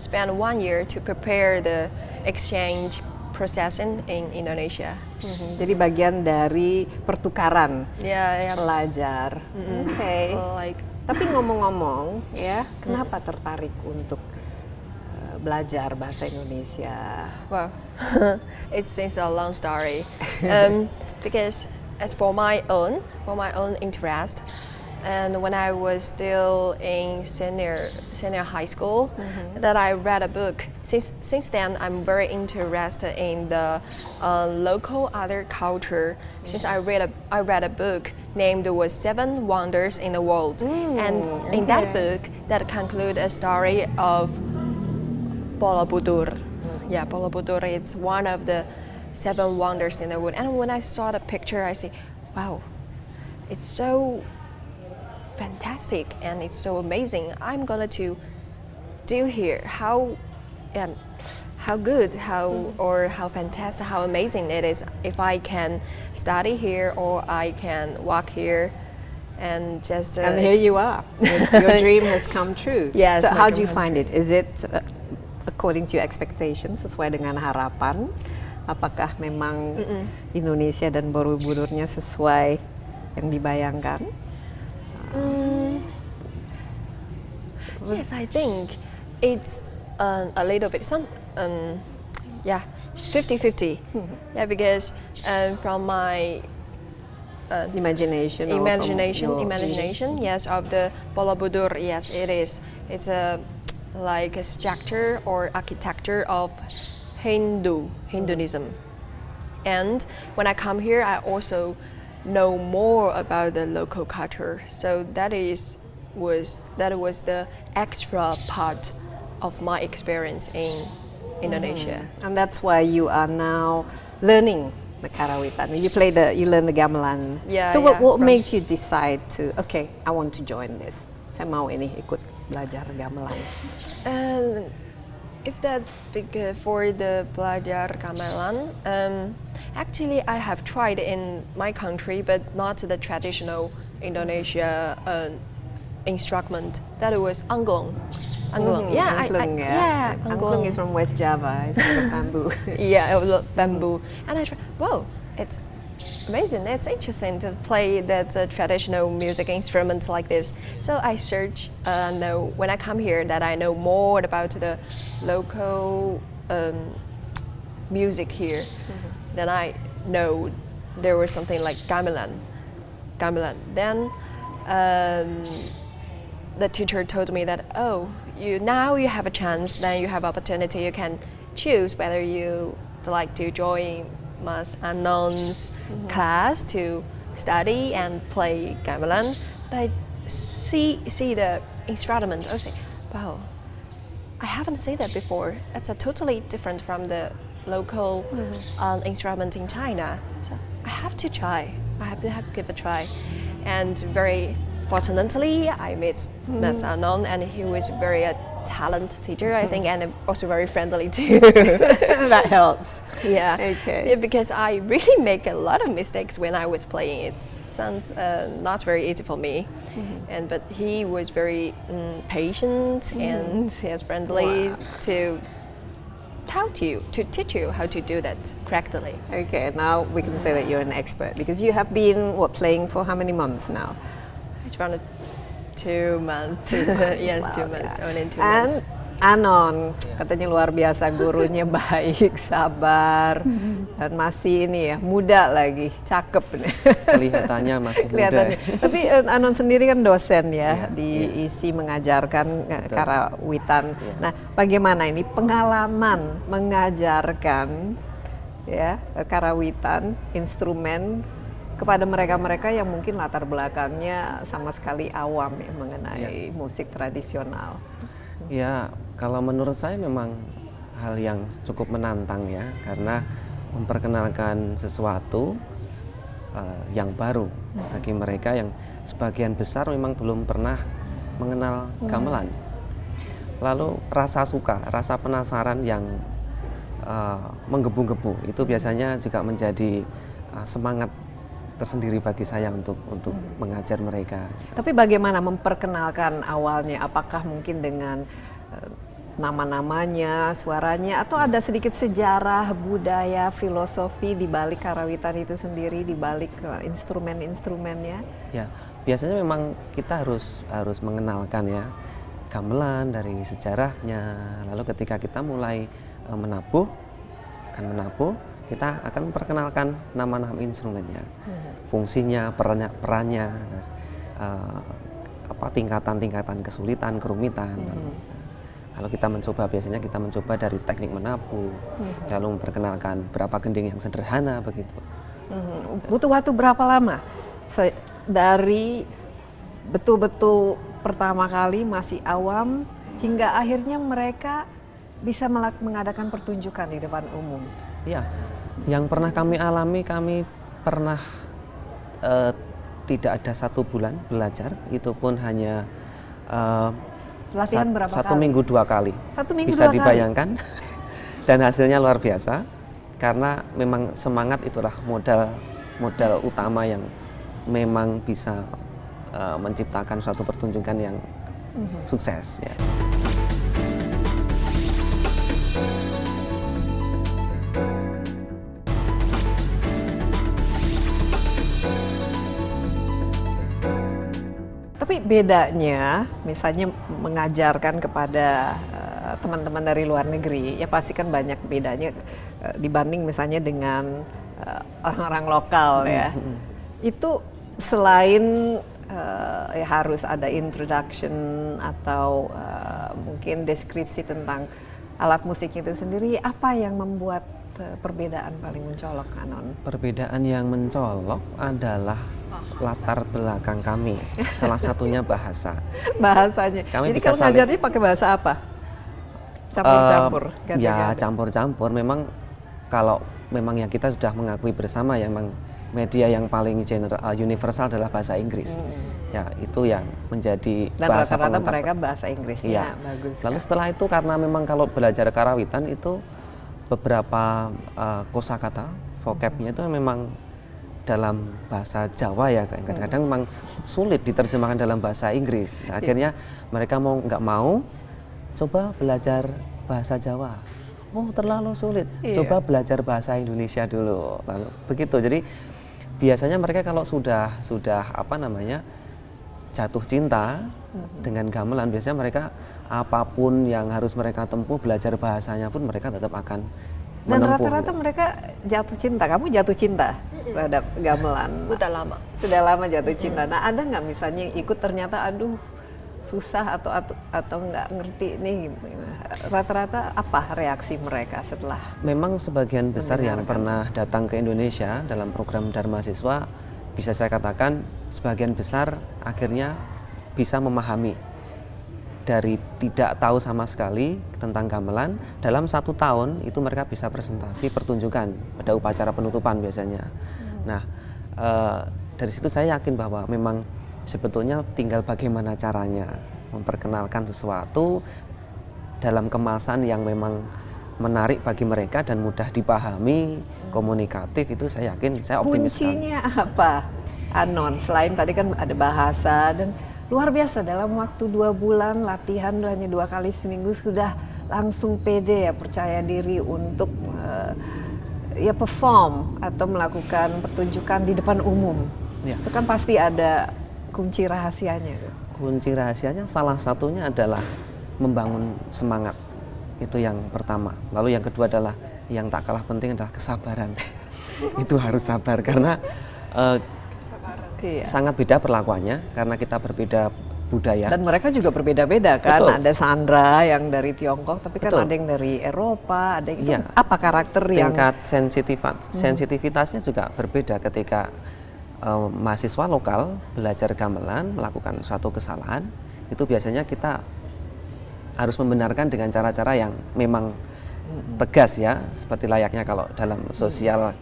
F: spent 1 year to prepare the exchange process in Indonesia.
D: Jadi bagian dari pertukaran
F: Yeah.
D: pelajar. Oke.
F: Like
D: Tapi ngomong-ngomong ya, kenapa tertarik untuk belajar bahasa Indonesia?
F: wow, it's a long story. Because as for my own interest, and when I was still in senior high school, that I read a book. Since then, I'm very interested in the local other culture. Since I read a book named was 7 Wonders in the World, and in that book, that conclude a story of Borobudur. Yeah, Borobudur is one of the 7 wonders in the world. And when I saw the picture, I say, wow, it's so fantastic and it's so amazing. I'm gonna to do here. How good, how fantastic, how amazing it is if I can study here or I can work here and just.
D: And here you are. Your dream has come true.
F: Yes,
D: So
F: my
D: how do
F: dream
D: you
F: come
D: find it? Is it according to your expectations, sesuai dengan harapan? Apakah memang Indonesia dan Borobudurnya sesuai yang dibayangkan?
F: Yes, I think it's a little bit 50-50. Yeah, because from my
D: Imagination. or from your-
F: imagination, yes, of the Borobudur, yes, it is. It's like a structure or architecture of Hinduism. And when I come here, I also know more about the local culture. So that was the extra part of my experience in Indonesia.
D: And that's why you are now learning the karawitan? You learn the gamelan.
F: Yeah,
D: So what
F: from-
D: makes you decide to, okay, I want to join this? Saya mau ini ikut belajar gamelan.
F: And if that for the belajar gamelan, actually I have tried in my country, but not the traditional Indonesia instrument. That was angklung. Angklung. Yeah,
D: Angklung,
F: yeah,
D: Angklung is from West Java. It's made of bamboo.
F: Yeah, it was bamboo. And I tried, whoa, it's amazing. It's interesting to play that traditional music instrument like this. So I search, know when I come here that I know more about the local music here. Then I know there was something like gamelan. Gamelan. Then the teacher told me that, oh, now you have a chance, then you have opportunity, you can choose whether you like to join Mas Anon's class to study and play gamelan. But I see the instrument, I say, wow, I haven't seen that before. It's a totally different from the local instrument in China. So I have to try. I have to give a try. And very fortunately, I met Mas Anon, and he was very talented teacher, I think, and also very friendly too.
D: That helps.
F: Yeah.
D: Okay.
F: Yeah, because I really make a lot of mistakes when I was playing. It sounds not very easy for me, but he was very patient and yes, friendly
D: Wow.
F: to teach you how to do that correctly.
D: Okay, now we can say that you're an expert because you have been playing for how many months now?
F: It's around 2 months. Yes,
D: Wow,
F: 2 months.
D: yeah.
F: Only 2
D: And
F: months.
D: Anon, katanya luar biasa, gurunya baik, sabar, dan masih ini ya, muda lagi, cakep nih.
G: Kelihatannya masih muda.
D: Kelihatannya. Tapi Anon sendiri kan dosen ya,
G: Iya,
D: di
G: iya.
D: ISI mengajarkan
G: Betul.
D: karawitan.
G: Iya.
D: Nah, bagaimana ini pengalaman mengajarkan ya karawitan, instrumen kepada mereka-mereka yang mungkin latar belakangnya sama sekali awam ya mengenai musik tradisional.
G: Ya, kalau menurut saya memang hal yang cukup menantang ya, karena memperkenalkan sesuatu yang baru bagi mereka yang sebagian besar memang belum pernah mengenal gamelan. Lalu rasa suka, rasa penasaran yang menggebu-gebu itu biasanya juga menjadi semangat tersendiri bagi saya untuk mengajar mereka.
D: Tapi bagaimana memperkenalkan awalnya? Apakah mungkin dengan nama-namanya, suaranya, atau ada sedikit sejarah, budaya, filosofi di balik karawitan itu sendiri, di balik instrumen-instrumennya?
G: Ya, biasanya memang kita harus mengenalkan ya gamelan dari sejarahnya. Lalu ketika kita mulai menabuh, kita akan memperkenalkan nama-nama instrumennya, fungsinya, perannya, tingkatan-tingkatan kesulitan, kerumitan. Lalu biasanya kita mencoba dari teknik menabuh, lalu memperkenalkan berapa gending yang sederhana begitu.
D: Butuh waktu berapa lama dari betul-betul pertama kali masih awam hingga akhirnya mereka bisa mengadakan pertunjukan di depan umum?
G: Ya, yang pernah kami alami, kami pernah tidak ada 1 bulan belajar, itu pun hanya
D: Latihan berapa
G: satu
D: kali?
G: minggu 2 kali.
D: 1 minggu
G: Bisa
D: 2 kali?
G: dibayangkan, dan hasilnya luar biasa, karena memang semangat itulah modal utama yang memang bisa menciptakan suatu pertunjukan yang sukses. Ya.
D: Tapi bedanya, misalnya mengajarkan kepada teman-teman dari luar negeri, ya pasti kan banyak bedanya dibanding misalnya dengan orang-orang lokal ya. Itu selain ya harus ada introduction atau mungkin deskripsi tentang alat musik itu sendiri, apa yang membuat perbedaan paling mencolok, Anon?
G: Perbedaan yang mencolok adalah latar belakang kami. Salah satunya bahasa.
D: Bahasanya.
G: Kami
D: Jadi
G: bisa
D: kalau ngajarnya pakai bahasa apa? Campur-campur.
G: Ya campur-campur. Memang kalau memang yang kita sudah mengakui bersama ya memang media yang paling universal adalah bahasa Inggris. Ya, itu yang menjadi
D: Dan
G: bahasa
D: rata-rata
G: pengantar.
D: mereka bahasa Inggrisnya
G: Iya.
D: bagus.
G: Lalu
D: kan?
G: setelah itu karena memang kalau belajar karawitan itu beberapa kosakata, vocabnya itu memang dalam bahasa Jawa ya, kadang-kadang memang sulit diterjemahkan dalam bahasa Inggris. Nah, akhirnya mereka mau nggak mau coba belajar bahasa Jawa. Oh, terlalu sulit.
D: Iya.
G: Coba belajar bahasa Indonesia dulu. Lalu begitu. Jadi biasanya mereka kalau sudah apa namanya jatuh cinta dengan gamelan, biasanya mereka apapun yang harus mereka tempuh, belajar bahasanya pun mereka tetap akan
D: Dan
G: menempuh.
D: rata-rata mereka jatuh cinta. Kamu jatuh cinta terhadap gamelan?
F: Udah lama.
D: Sudah lama jatuh cinta. Nah, ada nggak misalnya yang ikut ternyata aduh susah atau nggak ngerti nih? Rata-rata apa reaksi mereka setelah?
G: Memang sebagian besar yang
D: Mendengarkan.
G: pernah datang ke Indonesia dalam program Dharma Siswa, bisa saya katakan sebagian besar akhirnya bisa memahami. Dari tidak tahu sama sekali tentang gamelan, dalam 1 tahun itu mereka bisa presentasi pertunjukan pada upacara penutupan biasanya. Nah, dari situ saya yakin bahwa memang sebetulnya tinggal bagaimana caranya memperkenalkan sesuatu dalam kemasan yang memang menarik bagi mereka dan mudah dipahami, komunikatif. Itu saya yakin, saya optimis sekali.
D: Kuncinya apa, Anon? Selain tadi kan ada bahasa dan luar biasa dalam waktu 2 bulan latihan hanya 2 kali seminggu sudah langsung pede ya, percaya diri untuk ya perform atau melakukan pertunjukan di depan umum.
G: Ya.
D: Itu kan pasti ada kunci rahasianya.
G: Kunci rahasianya salah satunya adalah membangun semangat. Itu yang pertama. Lalu yang kedua adalah yang tak kalah penting adalah kesabaran. Itu harus sabar karena
D: Iya.
G: sangat beda perlakuannya karena kita berbeda budaya.
D: Dan mereka juga berbeda-beda kan.
G: Betul.
D: Ada Sandra yang dari Tiongkok, tapi kan
G: Betul.
D: ada yang dari Eropa, ada yang itu
G: Iya.
D: apa karakter yang
G: Tingkat sensitivitasnya juga berbeda ketika mahasiswa lokal belajar gamelan melakukan suatu kesalahan, itu biasanya kita harus membenarkan dengan cara-cara yang memang tegas ya, seperti layaknya kalau dalam sosial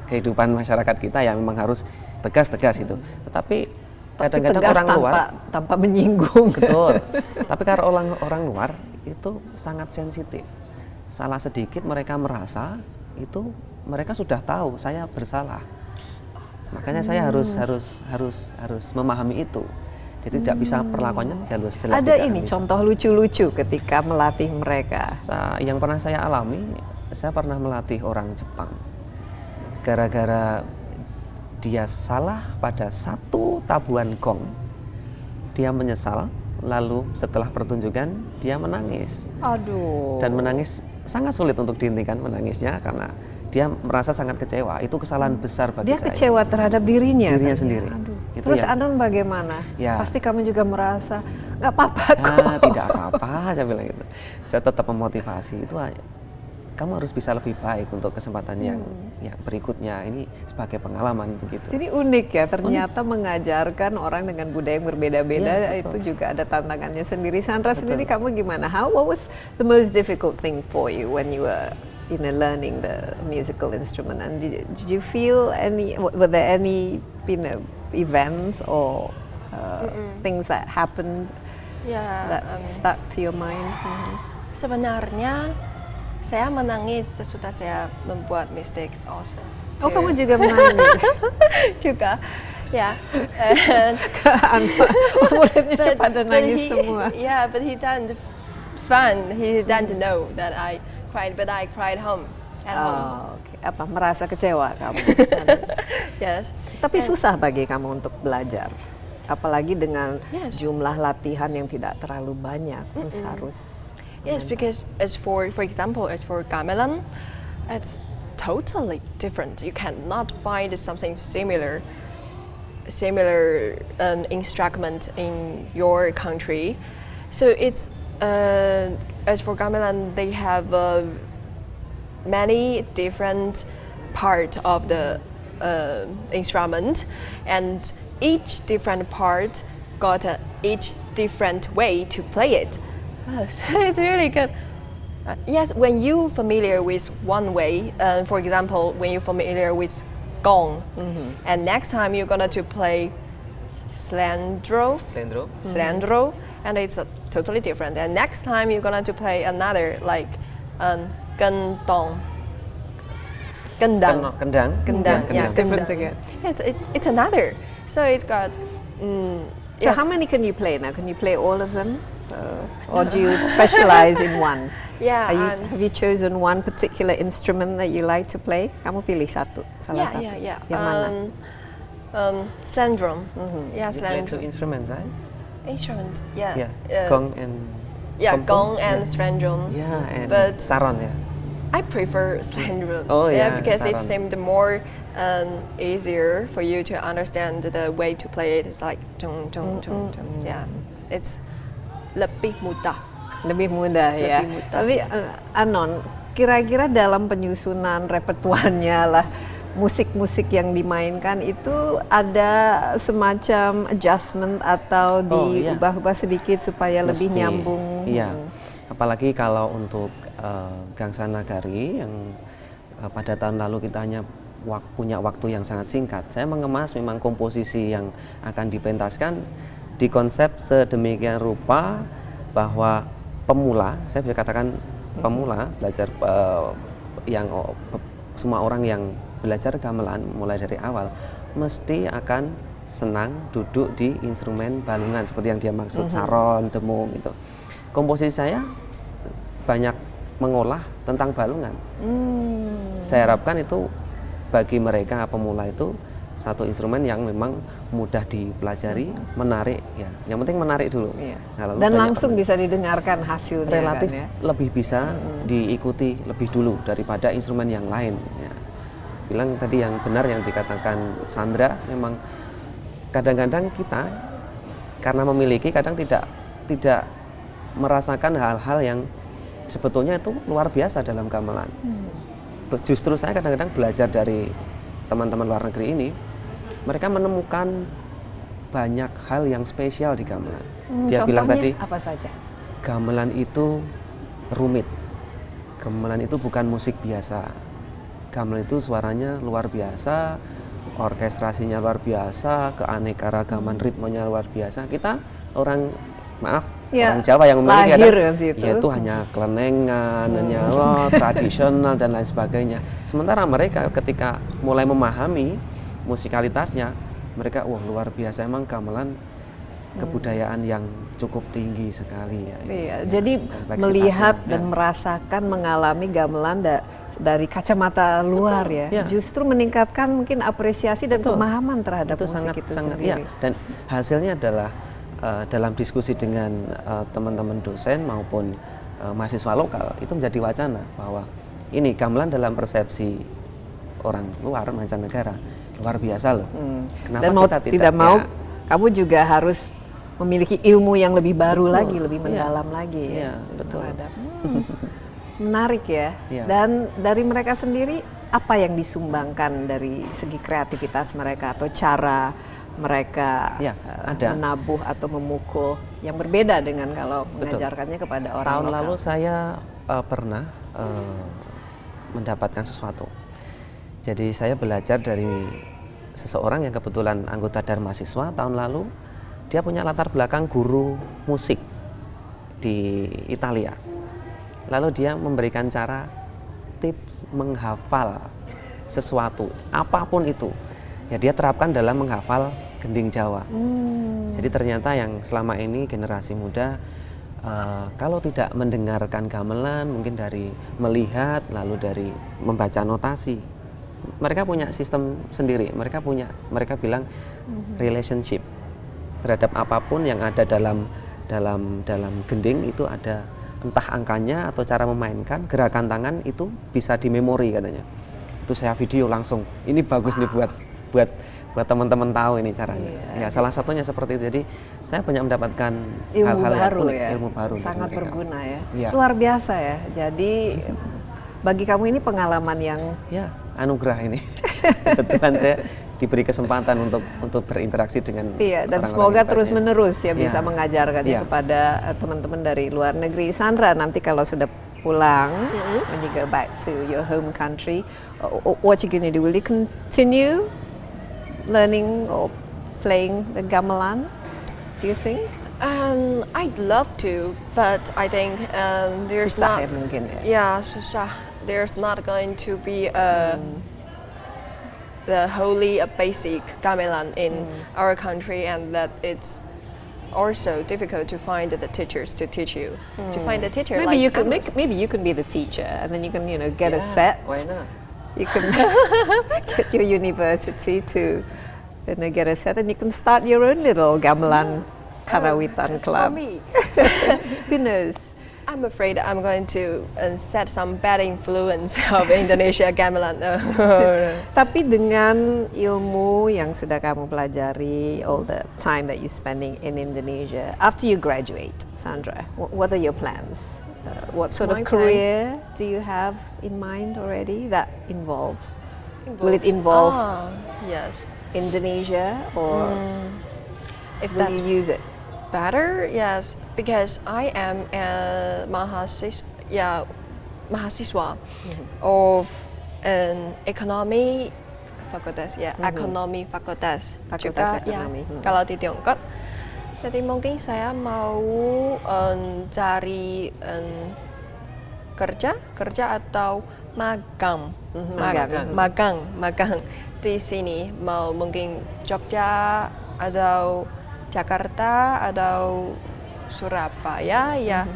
G: kehidupan masyarakat kita ya memang harus tegas-tegas itu. Tetapi kadang-kadang
D: tegas
G: orang luar
D: tanpa menyinggung.
G: betul. Tapi kalau orang luar itu sangat sensitif. Salah sedikit mereka merasa itu mereka sudah tahu saya bersalah. Makanya saya harus memahami itu. Jadi tidak bisa perlakuannya jelas.
D: Ada ini contoh lucu-lucu ketika melatih mereka.
G: Yang pernah saya alami, saya pernah melatih orang Jepang. Gara-gara dia salah pada 1 tabuhan gong, dia menyesal. Lalu setelah pertunjukan dia menangis.
D: Aduh.
G: Dan menangis sangat sulit untuk dihentikan menangisnya karena dia merasa sangat kecewa. Itu kesalahan besar bagi
D: Dia
G: saya.
D: kecewa terhadap dirinya.
G: Dirinya
D: kan?
G: sendiri.
D: Aduh.
G: Itu
D: Terus
G: ya.
D: Anon bagaimana?
G: Ya.
D: Pasti kamu juga merasa nggak apa-apa kok.
G: Tidak apa-apa, saya bilang gitu. Saya tetap memotivasi itu kamu harus bisa lebih baik untuk kesempatan yang berikutnya. Ini sebagai pengalaman begitu.
D: Jadi unik ya, ternyata mengajarkan orang dengan budaya yang berbeda-beda
G: Ya,
D: itu juga ada tantangannya sendiri. Sandra sendiri kamu gimana? What was the most difficult thing for you when you were learning the musical instrument? And did you feel were there any events or things that happened
F: Ya,
D: that stuck to your mind?
F: sebenarnya saya menangis sesudah saya membuat mistakes also.
D: Oh, kamu juga menangis.
F: Juga, ya.
D: Muridnya pada nangis semua.
F: Yeah, but he didn't fun. He didn't know that I cried, but I cried home at home.
D: Oh, oke. Apa merasa kecewa kamu?
F: Yes.
D: Tapi susah bagi kamu untuk belajar, apalagi dengan
F: Yes.
D: jumlah latihan yang tidak terlalu banyak, terus harus.
F: Yes, because as for example, as for gamelan, it's totally different. You cannot find something similar instrument in your country. So it's as for gamelan, they have many different part of the instrument, and each different part got each different way to play it. Oh, so it's really good. Yes, when you familiar with one way, for example, when you familiar with gong, and next time you're gonna to play slendro, slendro, and it's totally different. And next time you're gonna to play another like gendong, gendang,
G: Kendang.
F: gendang,
G: Yeah,
F: yeah,
D: It's different
F: gendang.
D: again.
F: Yes, it's another. So it's got.
D: So how many can you play now? Can you play all of them? Or do you specialize in one?
F: Yeah,
D: Have you chosen one particular instrument that you like to play? Kamu pilih salah satu.
F: yeah.
D: Yang mana?
F: Slendrum. Yeah,
G: You play two
F: slendrum.
G: instruments, right?
F: Instrument. Yeah.
G: Yeah. Gong and
F: Yeah,
G: pom-pom?
F: gong and slendrum.
G: Yeah, and
F: But
G: saron ya.
F: I prefer slendrum.
G: Oh, yeah,
F: because it
G: saron.
F: seemed more easier for you to understand the way to play it. It's like tung tung tung tung. Yeah, it's lebih mudah.
D: Lebih mudah ya.
F: Lebih mudah.
D: Tapi Anon, kira-kira dalam penyusunan repertuannya lah, musik-musik yang dimainkan itu ada semacam adjustment atau
G: Iya.
D: diubah-ubah sedikit supaya lebih
G: Mesti.
D: nyambung.
G: Iya. Apalagi kalau untuk Gangsa Nagari yang pada tahun lalu kita hanya punya waktu yang sangat singkat. Saya mengemas memang komposisi yang akan dipentaskan dikonsep sedemikian rupa bahwa pemula, saya bisa katakan pemula belajar semua orang yang belajar gamelan mulai dari awal mesti akan senang duduk di instrumen balungan seperti yang dia maksud saron, demung gitu. Komposisi saya banyak mengolah tentang balungan. Saya harapkan itu bagi mereka pemula itu satu instrumen yang memang mudah dipelajari, menarik ya. Yang penting menarik dulu.
D: Iya.
G: Nah, lalu
D: Dan
G: banyak
D: langsung bisa didengarkan hasilnya
G: relatif
D: kan ya.
G: lebih bisa diikuti lebih dulu daripada instrumen yang lain. Ya. Bilang tadi yang benar yang dikatakan Sandra, memang kadang-kadang kita karena memiliki kadang tidak merasakan hal-hal yang sebetulnya itu luar biasa dalam gamelan. Justru saya kadang-kadang belajar dari teman-teman luar negeri ini, mereka menemukan banyak hal yang spesial di gamelan. Dia bilang
D: Contohnya
G: tadi,
D: apa saja?
G: gamelan itu rumit. Gamelan itu bukan musik biasa. Gamelan itu suaranya luar biasa, orkestrasinya luar biasa, keanekaragaman ritmenya luar biasa. Kita orang
D: Ya,
G: orang Jawa yang memiliki
D: lahir ke situ.
G: yaitu hanya kelenengan, hanya tradisional dan lain sebagainya. Sementara mereka ketika mulai memahami musikalitasnya, mereka wah luar biasa, emang gamelan kebudayaan yang cukup tinggi sekali ya.
D: Iya, jadi
G: kompleksitasnya,
D: melihat
G: ya.
D: dan merasakan mengalami gamelan dari kacamata luar ya,
G: ya.
D: justru meningkatkan mungkin apresiasi dan
G: Betul.
D: pemahaman terhadap
G: itu
D: musik itu
G: sangat
D: sendiri.
G: ya. Dan hasilnya adalah dalam diskusi dengan teman-teman dosen maupun mahasiswa lokal itu menjadi wacana bahwa ini gamelan dalam persepsi orang luar mancanegara luar biasa loh. Kenapa
D: Dan mau
G: kita
D: tidak mau,
G: ya,
D: kamu juga harus memiliki ilmu yang lebih baru
G: Betul.
D: lagi, lebih
G: Iya.
D: mendalam lagi ya.
G: Iya, betul.
D: terhadap. Menarik ya.
G: Iya.
D: Dan dari mereka sendiri apa yang disumbangkan dari segi kreativitas mereka atau cara mereka
G: Iya, ada.
D: menabuh atau memukul yang berbeda dengan kalau
G: Betul.
D: mengajarkannya kepada orang
G: tahun
D: lokal.
G: lalu saya pernah mendapatkan sesuatu. Jadi saya belajar dari seseorang yang kebetulan anggota Dharma Mahasiswa tahun lalu. Dia punya latar belakang guru musik di Italia. Lalu dia memberikan cara tips menghafal sesuatu, apapun itu. Ya dia terapkan dalam menghafal gending Jawa. Jadi ternyata yang selama ini generasi muda kalau tidak mendengarkan gamelan, mungkin dari melihat, lalu dari membaca notasi, mereka punya sistem sendiri. Mereka bilang relationship terhadap apapun yang ada dalam gending itu ada entah angkanya atau cara memainkan, gerakan tangan itu bisa dimemori katanya. Itu saya video langsung. Ini bagus nih buat teman-teman tahu ini caranya. Ya salah satunya seperti itu. Jadi saya banyak mendapatkan
D: ilmu
G: hal-hal yang
D: baru
G: unik,
D: ya,
G: ilmu baru dari
D: sangat
G: mereka.
D: berguna ya.
G: Iya.
D: Luar biasa ya. Jadi bagi kamu ini pengalaman yang
G: Ya anugerah ini. Kebetulan saya diberi kesempatan untuk berinteraksi dengan
D: iya, dan
G: orang-orang
D: semoga
G: hebatnya.
D: terus-menerus ya bisa
G: Iya.
D: mengajarkannya
G: Iya.
D: kepada teman-teman dari luar negeri. Sandra, nanti kalau sudah pulang, when you go back to your home country, what you gonna do? Will you continue learning or playing the gamelan? Do you think?
F: I'd love to, but I think there's
D: Susah ya
F: not.
D: mungkin ya.
F: Yeah, susah. There's not going to be the wholly basic gamelan in our country, and that it's also difficult to find the teachers to teach you. To find a teacher
D: Maybe
F: like
D: you can
F: Thomas.
D: maybe you can be the teacher, and then you can get a set.
G: Why not?
D: You can get your university to get a set, and you can start your own little gamelan karawitan
F: That's
D: club.
F: For me.
D: Who knows?
F: I'm afraid I'm going to set some bad influence of Indonesia gamelan.
D: Tapi dengan ilmu yang sudah kamu pelajari, all the time that you spending in Indonesia, after you graduate, Sandra, what are your plans? What sort of
F: my
D: career do you have in mind already that involves? Will it involve
F: Yes.
D: Indonesia, or
F: If
D: will
F: that's
D: you use it?
F: better, yes, because I am a mahasiswa of an economy fakultas, ekonomi fakultas,
D: Fakultas
F: juga
D: ekonomi.
F: ya kalau di Tiongkok. Jadi mungkin saya mau cari kerja atau magang, magang di sini, mau mungkin Jogja atau Jakarta atau Surabaya, ya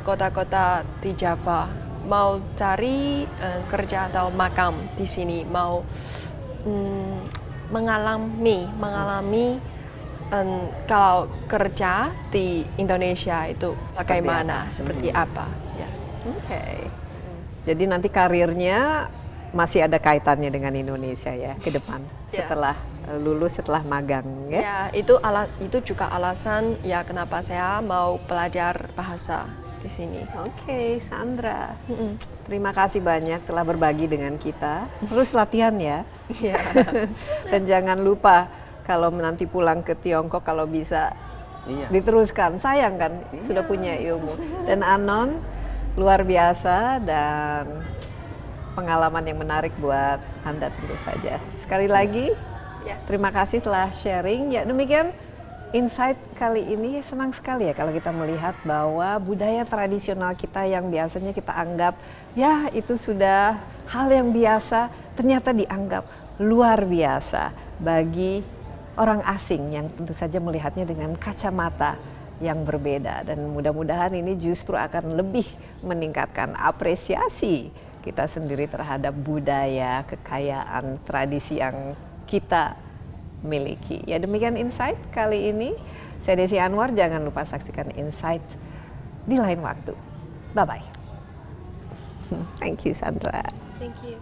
F: kota-kota di Java, mau cari kerja atau magang di sini, mau mengalami kalau kerja di Indonesia itu bagaimana, seperti apa, ya.
D: Oke. Jadi nanti karirnya masih ada kaitannya dengan Indonesia ya ke depan, setelah lulus, setelah magang ya.
F: Ya, itu juga alasan ya kenapa saya mau belajar bahasa di sini.
D: Oke, Sandra. Terima kasih banyak telah berbagi dengan kita. Terus latihan ya.
F: Ya.
D: Dan jangan lupa kalau nanti pulang ke Tiongkok, kalau bisa diteruskan. Sayang kan sudah punya ilmu. Dan Anon luar biasa, dan pengalaman yang menarik buat Anda tentu saja. Sekali lagi terima kasih telah sharing. Ya, demikian insight kali ini. Senang sekali ya kalau kita melihat bahwa budaya tradisional kita yang biasanya kita anggap ya itu sudah hal yang biasa, ternyata dianggap luar biasa bagi orang asing yang tentu saja melihatnya dengan kacamata yang berbeda. Dan mudah-mudahan ini justru akan lebih meningkatkan apresiasi kita sendiri terhadap budaya, kekayaan, tradisi yang kita miliki. Ya, demikian insight kali ini. Saya Desi Anwar, jangan lupa saksikan insight di lain waktu. Bye-bye. Thank you, Sandra.
F: Thank you.